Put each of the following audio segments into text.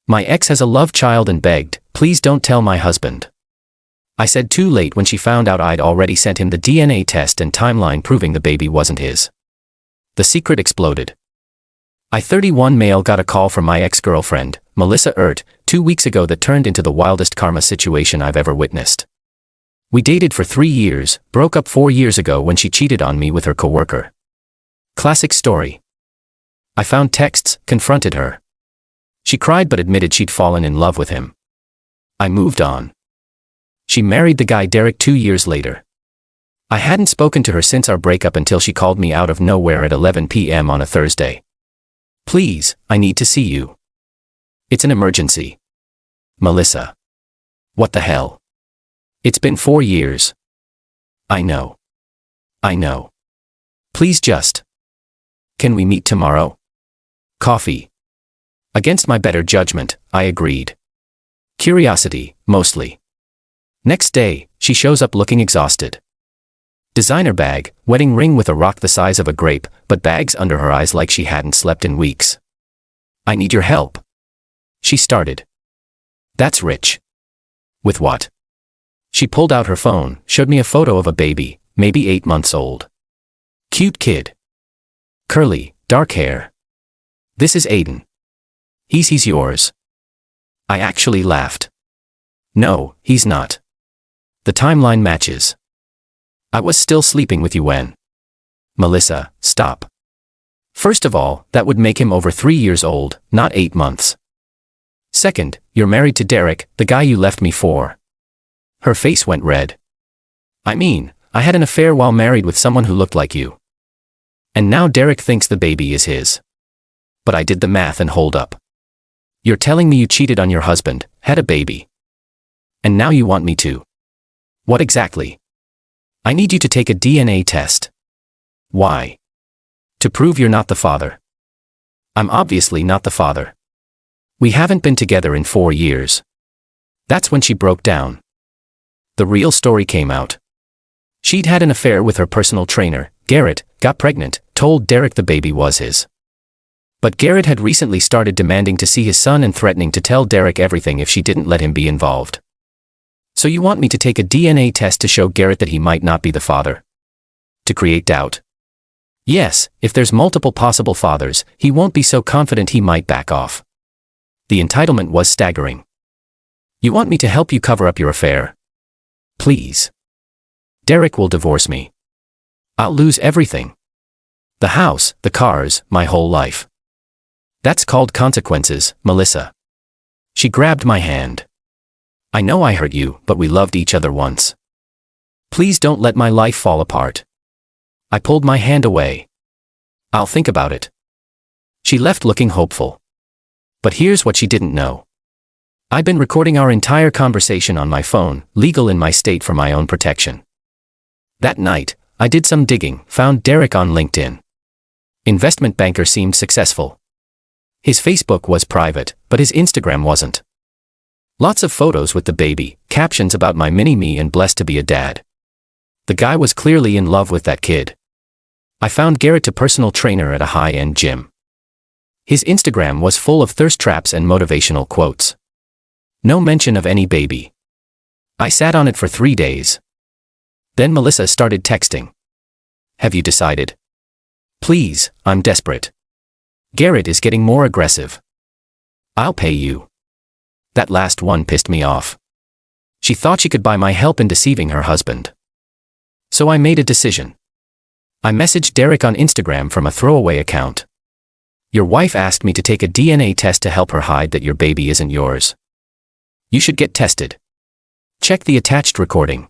My ex has a love child and begged, please don't tell my husband. I said too late when she found out I'd already sent him the DNA test and timeline proving the baby wasn't his. The secret exploded. I 31 male got a call from my ex-girlfriend, Melissa 2 weeks ago that turned into the wildest karma situation I've ever witnessed. We dated for 3 years, broke up 4 years ago when she cheated on me with her coworker. Classic story. I found texts, confronted her. She cried but admitted she'd fallen in love with him. I moved on. She married the guy Derek 2 years later. I hadn't spoken to her since our breakup until she called me out of nowhere at 11 p.m. on a Thursday. Please, I need to see you. It's an emergency. Melissa. What the hell? It's been 4 years. I know. Please just. Can we meet tomorrow? Coffee. Against my better judgment, I agreed. Curiosity, mostly. Next day, she shows up looking exhausted. Designer bag, wedding ring with a rock the size of a grape, but bags under her eyes like she hadn't slept in weeks. I need your help. She started. That's rich. With what? She pulled out her phone, showed me a photo of a baby, maybe 8 months old. Cute kid. Curly, dark hair. This is Aiden. He's yours. I actually laughed. No, he's not. The timeline matches. I was still sleeping with you when. Melissa, stop. First of all, that would make him over 3 years old, not 8 months. Second, you're married to Derek, the guy you left me for. Her face went red. I mean, I had an affair while married with someone who looked like you. And now Derek thinks the baby is his. But I did the math and hold up. You're telling me you cheated on your husband, had a baby. And now you want me to. What exactly? I need you to take a DNA test. Why? To prove you're not the father. I'm obviously not the father. We haven't been together in 4 years. That's when she broke down. The real story came out. She'd had an affair with her personal trainer, Garrett, got pregnant, told Derek the baby was his. But Garrett had recently started demanding to see his son and threatening to tell Derek everything if she didn't let him be involved. So you want me to take a DNA test to show Garrett that he might not be the father? To create doubt? Yes, if there's multiple possible fathers, he won't be so confident he might back off. The entitlement was staggering. You want me to help you cover up your affair? Please. Derek will divorce me. I'll lose everything. The house, the cars, my whole life. That's called consequences, Melissa. She grabbed my hand. I know I hurt you, but we loved each other once. Please don't let my life fall apart. I pulled my hand away. I'll think about it. She left looking hopeful. But here's what she didn't know. I'd been recording our entire conversation on my phone, legal in my state for my own protection. That night, I did some digging, found Derek on LinkedIn. Investment banker seemed successful. His Facebook was private, but his Instagram wasn't. Lots of photos with the baby, captions about my mini-me and blessed to be a dad. The guy was clearly in love with that kid. I found Garrett a personal trainer at a high-end gym. His Instagram was full of thirst traps and motivational quotes. No mention of any baby. I sat on it for 3 days. Then Melissa started texting. Have you decided? Please, I'm desperate. Garrett is getting more aggressive. I'll pay you. That last one pissed me off. She thought she could buy my help in deceiving her husband. So I made a decision. I messaged Derek on Instagram from a throwaway account. Your wife asked me to take a DNA test to help her hide that your baby isn't yours. You should get tested. Check the attached recording.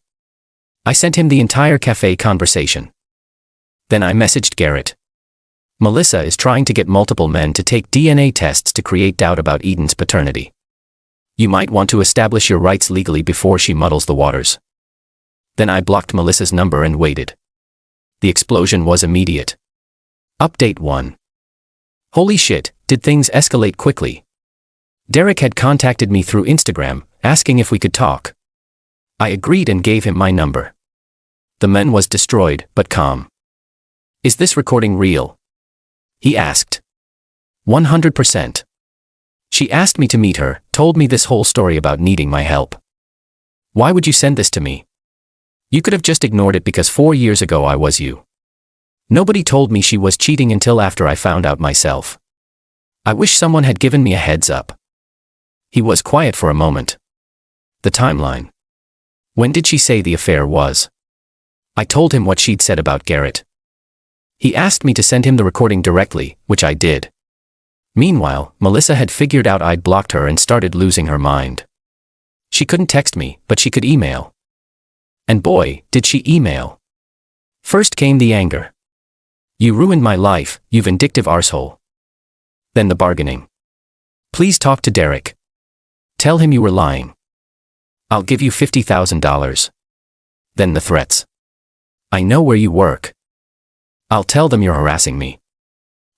I sent him the entire cafe conversation. Then I messaged Garrett. Melissa is trying to get multiple men to take DNA tests to create doubt about Eden's paternity. You might want to establish your rights legally before she muddles the waters. Then I blocked Melissa's number and waited. The explosion was immediate. Update 1. Holy shit, did things escalate quickly? Derek had contacted me through Instagram, asking if we could talk. I agreed and gave him my number. The man was destroyed, but calm. Is this recording real? He asked. 100%. She asked me to meet her, told me this whole story about needing my help. Why would you send this to me? You could have just ignored it because 4 years ago I was you. Nobody told me she was cheating until after I found out myself. I wish someone had given me a heads up. He was quiet for a moment. The timeline. When did she say the affair was? I told him what she'd said about Garrett. He asked me to send him the recording directly, which I did. Meanwhile, Melissa had figured out I'd blocked her and started losing her mind. She couldn't text me, but she could email. And boy, did she email. First came the anger. You ruined my life, you vindictive arsehole. Then the bargaining. Please talk to Derek. Tell him you were lying. I'll give you $50,000. Then the threats. I know where you work. I'll tell them you're harassing me.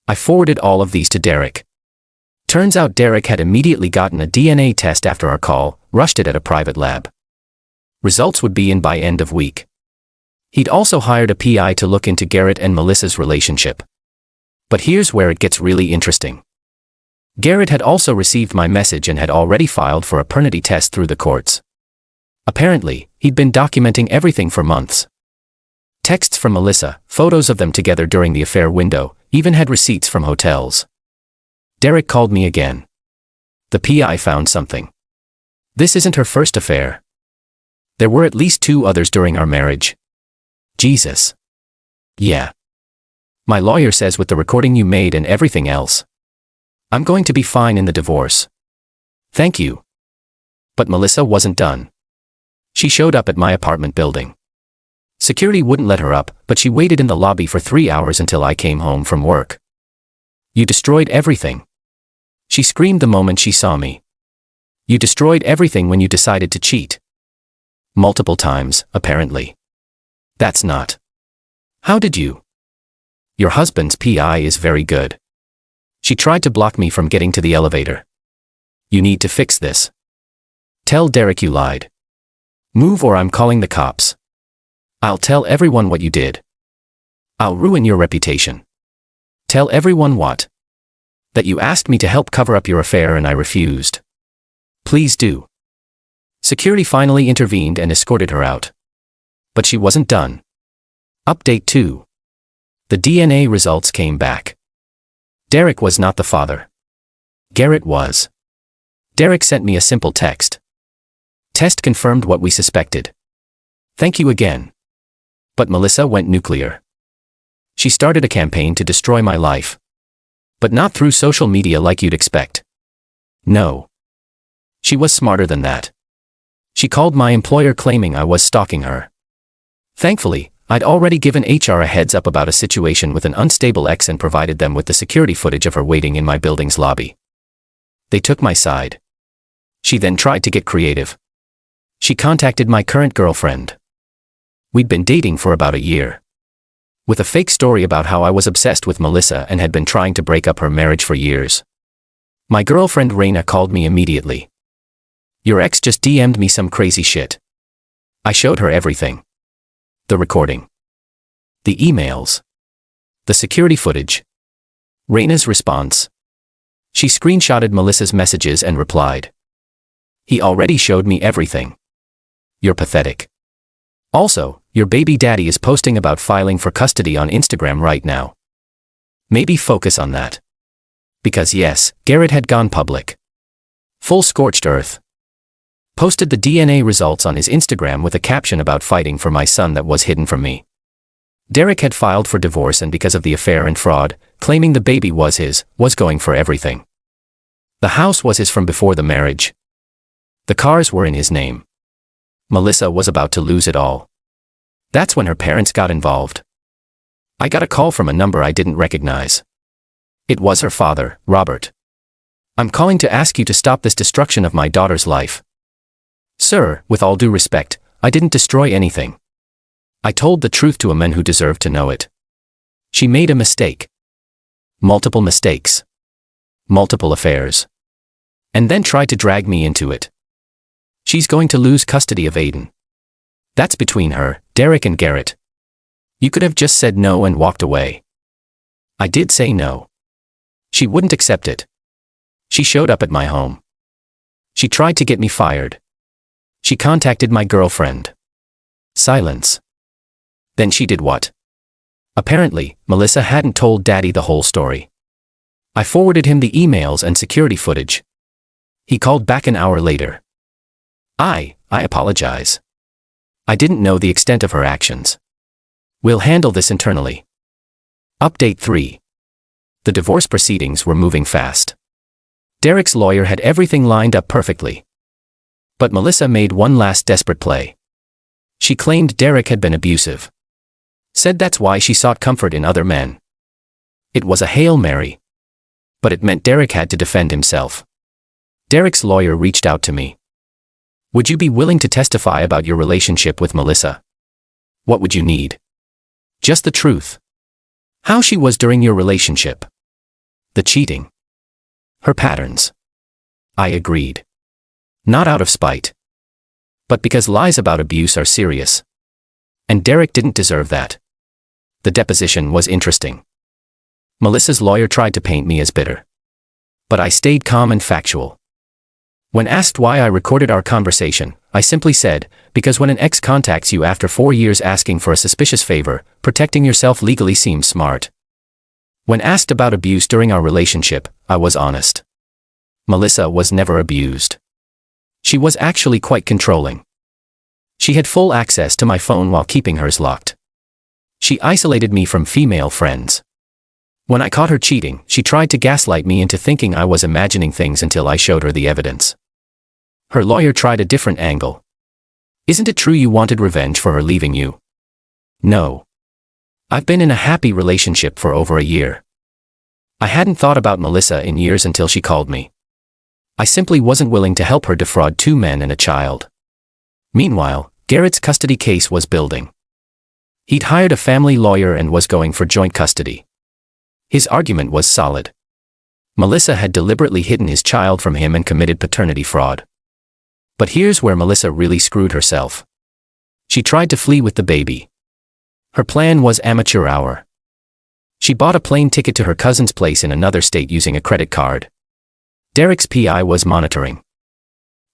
I forwarded all of these to Derek. Turns out Derek had immediately gotten a DNA test after our call, rushed it at a private lab. Results would be in by end of week. He'd also hired a PI to look into Garrett and Melissa's relationship. But here's where it gets really interesting. Garrett had also received my message and had already filed for a paternity test through the courts. Apparently, he'd been documenting everything for months. Texts from Melissa, photos of them together during the affair window, even had receipts from hotels. Derek called me again. The PI found something. This isn't her first affair. There were at least 2 others during our marriage. Jesus. Yeah. My lawyer says with the recording you made and everything else, I'm going to be fine in the divorce. Thank you. But Melissa wasn't done. She showed up at my apartment building. Security wouldn't let her up, but she waited in the lobby for 3 hours until I came home from work. You destroyed everything. She screamed the moment she saw me. You destroyed everything when you decided to cheat. Multiple times, apparently. That's not. How did you? Your husband's PI is very good. She tried to block me from getting to the elevator. You need to fix this. Tell Derek you lied. Move or I'm calling the cops. I'll tell everyone what you did. I'll ruin your reputation. Tell everyone what? That you asked me to help cover up your affair and I refused. Please do. Security finally intervened and escorted her out. But she wasn't done. Update 2. The DNA results came back. Derek was not the father. Garrett was. Derek sent me a simple text. Test confirmed what we suspected. Thank you again. But Melissa went nuclear. She started a campaign to destroy my life. But not through social media like you'd expect. No. She was smarter than that. She called my employer claiming I was stalking her. Thankfully, I'd already given HR a heads up about a situation with an unstable ex and provided them with the security footage of her waiting in my building's lobby. They took my side. She then tried to get creative. She contacted my current girlfriend. We'd been dating for about a year. With a fake story about how I was obsessed with Melissa and had been trying to break up her marriage for years. My girlfriend Raina called me immediately. Your ex just DM'd me some crazy shit. I showed her everything. The recording. The emails. The security footage. Raina's response. She screenshotted Melissa's messages and replied. He already showed me everything. You're pathetic. Also, your baby daddy is posting about filing for custody on Instagram right now. Maybe focus on that. Because yes, Garrett had gone public. Full scorched earth. Posted the DNA results on his Instagram with a caption about fighting for my son that was hidden from me. Derek had filed for divorce and because of the affair and fraud, claiming the baby was his, was going for everything. The house was his from before the marriage. The cars were in his name. Melissa was about to lose it all. That's when her parents got involved. I got a call from a number I didn't recognize. It was her father, Robert. I'm calling to ask you to stop this destruction of my daughter's life. Sir, with all due respect, I didn't destroy anything. I told the truth to a man who deserved to know it. She made a mistake. Multiple mistakes. Multiple affairs. And then tried to drag me into it. She's going to lose custody of Aiden. That's between her, Derek and Garrett. You could have just said no and walked away. I did say no. She wouldn't accept it. She showed up at my home. She tried to get me fired. She contacted my girlfriend. Silence. Then she did what? Apparently, Melissa hadn't told Daddy the whole story. I forwarded him the emails and security footage. He called back an hour later. I apologize. I didn't know the extent of her actions. We'll handle this internally. Update 3. The divorce proceedings were moving fast. Derek's lawyer had everything lined up perfectly. But Melissa made one last desperate play. She claimed Derek had been abusive. Said that's why she sought comfort in other men. It was a Hail Mary. But it meant Derek had to defend himself. Derek's lawyer reached out to me. Would you be willing to testify about your relationship with Melissa? What would you need? Just the truth. How she was during your relationship. The cheating. Her patterns. I agreed. Not out of spite. But because lies about abuse are serious. And Derek didn't deserve that. The deposition was interesting. Melissa's lawyer tried to paint me as bitter. But I stayed calm and factual. When asked why I recorded our conversation, I simply said, because when an ex contacts you after 4 years asking for a suspicious favor, protecting yourself legally seems smart. When asked about abuse during our relationship, I was honest. Melissa was never abused. She was actually quite controlling. She had full access to my phone while keeping hers locked. She isolated me from female friends. When I caught her cheating, she tried to gaslight me into thinking I was imagining things until I showed her the evidence. Her lawyer tried a different angle. Isn't it true you wanted revenge for her leaving you? No. I've been in a happy relationship for over a year. I hadn't thought about Melissa in years until she called me. I simply wasn't willing to help her defraud 2 men and a child. Meanwhile, Garrett's custody case was building. He'd hired a family lawyer and was going for joint custody. His argument was solid. Melissa had deliberately hidden his child from him and committed paternity fraud. But here's where Melissa really screwed herself. She tried to flee with the baby. Her plan was amateur hour. She bought a plane ticket to her cousin's place in another state using a credit card. Derek's PI was monitoring.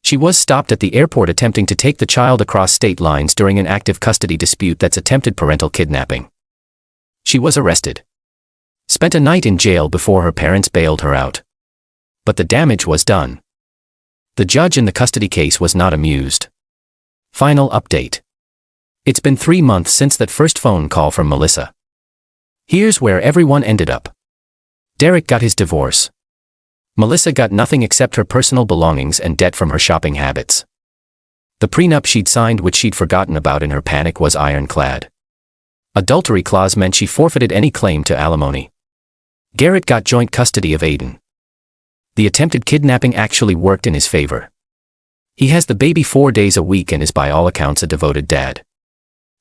She was stopped at the airport attempting to take the child across state lines during an active custody dispute that's attempted parental kidnapping. She was arrested. Spent a night in jail before her parents bailed her out. But the damage was done. The judge in the custody case was not amused. Final update. It's been 3 months since that first phone call from Melissa. Here's where everyone ended up. Derek got his divorce. Melissa got nothing except her personal belongings and debt from her shopping habits. The prenup she'd signed, which she'd forgotten about in her panic, was ironclad. Adultery clause meant she forfeited any claim to alimony. Garrett got joint custody of Aiden. The attempted kidnapping actually worked in his favor. He has the baby 4 days a week and is by all accounts a devoted dad.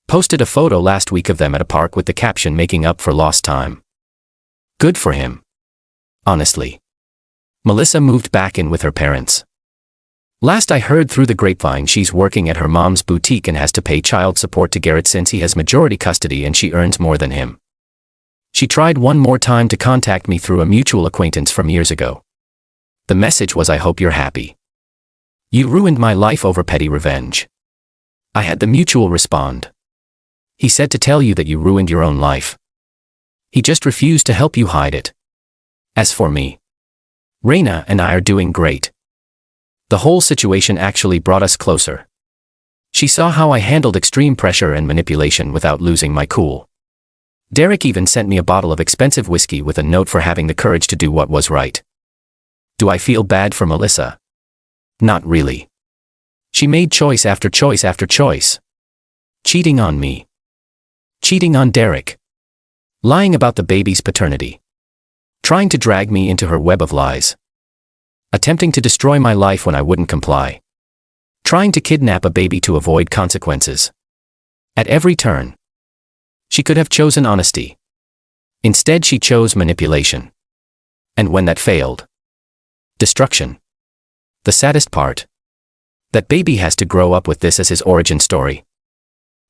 Posted a photo last week of them at a park with the caption "making up for lost time." Good for him. Honestly. Melissa moved back in with her parents. Last I heard through the grapevine, she's working at her mom's boutique and has to pay child support to Garrett since he has majority custody and she earns more than him. She tried one more time to contact me through a mutual acquaintance from years ago. The message was, "I hope you're happy. You ruined my life over petty revenge." I had the mutual respond. "He said to tell you that you ruined your own life. He just refused to help you hide it. As for me, Raina and I are doing great. The whole situation actually brought us closer. She saw how I handled extreme pressure and manipulation without losing my cool. Derek even sent me a bottle of expensive whiskey with a note for having the courage to do what was right." Do I feel bad for Melissa? Not really. She made choice after choice after choice. Cheating on me. Cheating on Derek. Lying about the baby's paternity. Trying to drag me into her web of lies. Attempting to destroy my life when I wouldn't comply. Trying to kidnap a baby to avoid consequences. At every turn. She could have chosen honesty. Instead, she chose manipulation. And when that failed, destruction. The saddest part. That baby has to grow up with this as his origin story.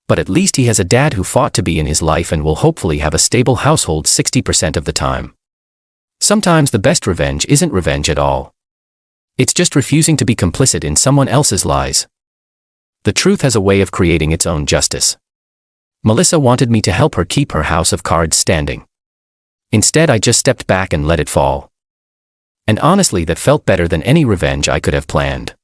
But at least he has a dad who fought to be in his life and will hopefully have a stable household 60% of the time. Sometimes the best revenge isn't revenge at all. It's just refusing to be complicit in someone else's lies. The truth has a way of creating its own justice. Melissa wanted me to help her keep her house of cards standing. Instead, I just stepped back and let it fall. And honestly, that felt better than any revenge I could have planned.